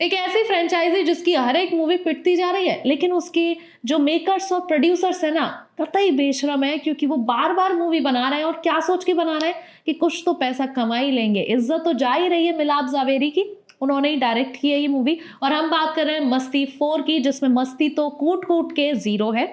एक ऐसी फ्रेंचाइजी जिसकी हर एक मूवी पिटती जा रही है, लेकिन उसके जो मेकर्स और प्रोड्यूसर्स है ना, कतई बेशरम है, क्योंकि वो बार बार मूवी बना रहे हैं और क्या सोच के बना रहे हैं कि कुछ तो पैसा कमा ही लेंगे। इज्जत तो जा ही रही है मिलाप जावेरी की, उन्होंने ही डायरेक्ट की है ये मूवी। और हम बात कर रहे हैं मस्ती 4 की, जिसमें मस्ती तो कूट कूट के जीरो है।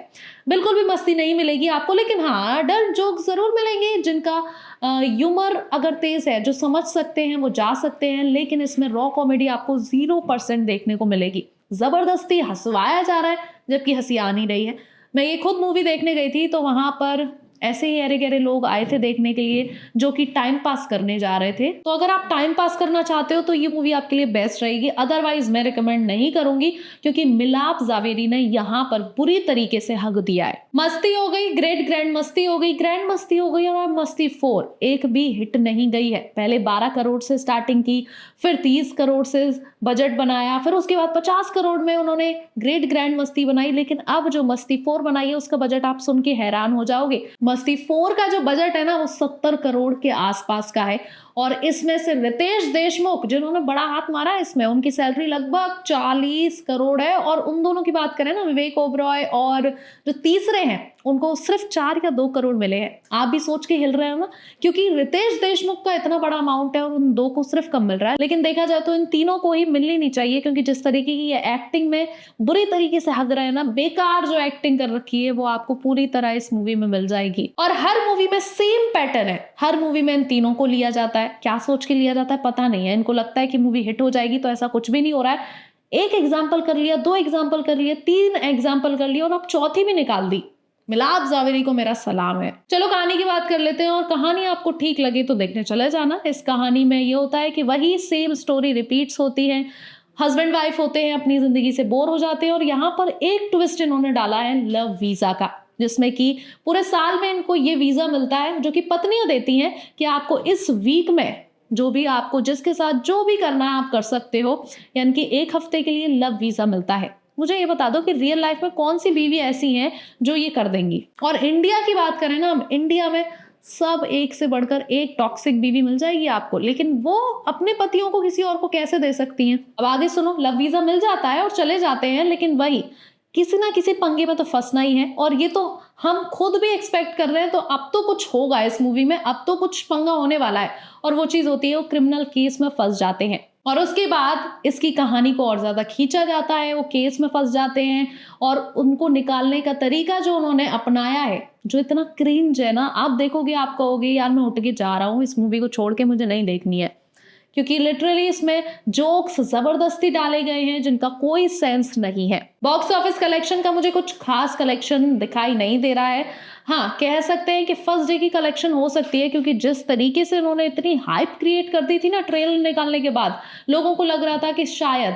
बिल्कुल भी मस्ती नहीं मिलेगी आपको, लेकिन हाँ अडल्ट जोक जरूर मिलेंगे, जिनका ह्यूमर अगर तेज है, जो समझ सकते हैं वो जा सकते हैं। लेकिन इसमें रॉ कॉमेडी आपको 0% देखने को मिलेगी। जबरदस्ती हंसवाया जा रहा है जबकि हंसी आ नहीं रही है। मैं ये खुद मूवी देखने गई थी, तो वहां पर ऐसे ही अरे गहरे लोग आए थे देखने के लिए, जो कि टाइम पास करने जा रहे थे। तो अगर आप टाइम पास करना चाहते हो तो ये मूवी आपके लिए बेस्ट रहेगी, अदरवाइज मैं रिकमेंड नहीं करूंगी, क्योंकि मिलाप जावेरी ने यहाँ पर बुरी तरीके से हक दिया है। मस्ती हो गई, ग्रेट ग्रैंड मस्ती हो गई, ग्रैंड मस्ती हो गई, और मस्ती 4 एक भी हिट नहीं गई है। पहले 12 करोड़ से स्टार्टिंग की, फिर 30 करोड़ से बजट बनाया, फिर उसके बाद 50 करोड़ में उन्होंने ग्रेट ग्रैंड मस्ती बनाई। लेकिन अब जो मस्ती 4 बनाई है उसका बजट आप सुन के हैरान हो जाओगे। मस्ती 4 का जो बजट है ना, वो 70 करोड़ के आसपास का है। और इसमें से रितेश देशमुख, जिन्होंने बड़ा हाथ मारा है इसमें, उनकी सैलरी लगभग 40 करोड़ है। और उन दोनों की बात करें ना, विवेक ओबरॉय और जो तीसरे हैं, उनको सिर्फ 4 या 2 करोड़ मिले हैं। आप भी सोच के हिल रहे हो ना, क्योंकि रितेश देशमुख का इतना बड़ा अमाउंट है और उन 2 को सिर्फ कम मिल रहा है। लेकिन देखा जाए तो इन तीनों को ही मिलनी नहीं चाहिए, क्योंकि जिस तरीके की ये एक्टिंग में बुरी तरीके से हक रहे हैं ना, बेकार जो एक्टिंग कर रखी है, वो आपको पूरी तरह इस मूवी में मिल जाएगी। और हर मूवी में सेम पैटर्न है, हर मूवी में इन तीनों को लिया जाता है। क्या सोच के लिया जाता है पता नहीं है, इनको लगता है कि मूवी हिट हो जाएगी, तो ऐसा कुछ भी नहीं हो रहा है। एक एग्जाम्पल कर लिया, 2 एग्जाम्पल कर लिए, 3 एग्जाम्पल कर लिया, और अब चौथी भी निकाल दी। मिलाप जावेरी को मेरा सलाम है। चलो कहानी की बात कर लेते हैं, और कहानी आपको ठीक लगे तो देखने चले जाना। इस कहानी में ये होता है कि वही सेम स्टोरी रिपीट्स होती है। हस्बैंड वाइफ होते हैं, अपनी जिंदगी से बोर हो जाते हैं, और यहाँ पर एक ट्विस्ट इन्होंने डाला है लव वीजा का, जिसमें कि पूरे साल में इनको ये वीजा मिलता है, जो कि पत्नियां देती हैं कि आपको इस वीक में जो भी आपको जिसके साथ जो भी करना है आप कर सकते हो। यानी कि 1 हफ्ते के लिए लव वीजा मिलता है। मुझे ये बता दो कि रियल लाइफ में कौन सी बीवी ऐसी हैं जो ये कर देंगी। और इंडिया की बात करें ना, हम इंडिया में सब एक से बढ़कर एक टॉक्सिक बीवी मिल जाएगी आपको, लेकिन वो अपने पतियों को किसी और को कैसे दे सकती हैं। अब आगे सुनो, लव वीजा मिल जाता है और चले जाते हैं, लेकिन वही किसी ना किसी पंगे में तो फंसना ही है। और ये तो हम खुद भी एक्सपेक्ट कर रहे हैं, तो अब तो कुछ होगा इस मूवी में, अब तो कुछ पंगा होने वाला है। और वो चीज होती है, वो क्रिमिनल केस में फंस जाते हैं, और उसके बाद इसकी कहानी को और ज्यादा खींचा जाता है। वो केस में फंस जाते हैं, और उनको निकालने का तरीका जो उन्होंने अपनाया है, जो इतना क्रिंज है ना, आप देखोगे आप कहोगे यार मैं उठ के जा रहा हूँ, इस मूवी को छोड़ के मुझे नहीं देखनी है। क्योंकि लिटरली इसमें जोक्स जबरदस्ती डाले गए हैं जिनका कोई सेंस नहीं है। बॉक्स ऑफिस कलेक्शन का मुझे कुछ खास कलेक्शन दिखाई नहीं दे रहा है। हाँ, कह सकते हैं कि फर्स्ट डे की कलेक्शन हो सकती है, क्योंकि जिस तरीके से उन्होंने इतनी हाइप क्रिएट कर दी थी ना ट्रेलर निकालने के बाद, लोगों को लग रहा था कि शायद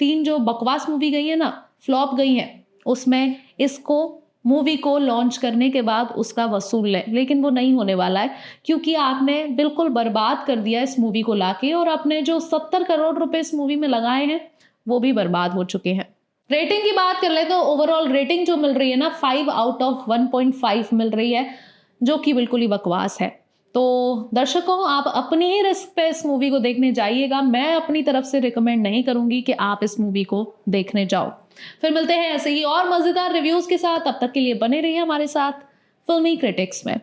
3 जो बकवास मूवी गई है ना, फ्लॉप गई है, उसमें इसको मूवी को लॉन्च करने के बाद उसका वसूल है। लेकिन वो नहीं होने वाला है, क्योंकि आपने बिल्कुल बर्बाद कर दिया इस मूवी को लाके, और अपने जो 70 करोड़ रुपए इस मूवी में लगाए हैं वो भी बर्बाद हो चुके हैं। रेटिंग की बात कर ले तो ओवरऑल रेटिंग जो मिल रही है ना, 5 आउट ऑफ 1.5 मिल रही है, जो कि बिल्कुल ही बकवास है। तो दर्शकों, आप अपनी ही रिस्क पे इस मूवी को देखने जाइएगा। मैं अपनी तरफ से रिकमेंड नहीं करूंगी कि आप इस मूवी को देखने जाओ। फिर मिलते हैं ऐसे ही और मजेदार रिव्यूज के साथ, तब तक के लिए बने रहिए हमारे साथ फिल्मी क्रिटिक्स में।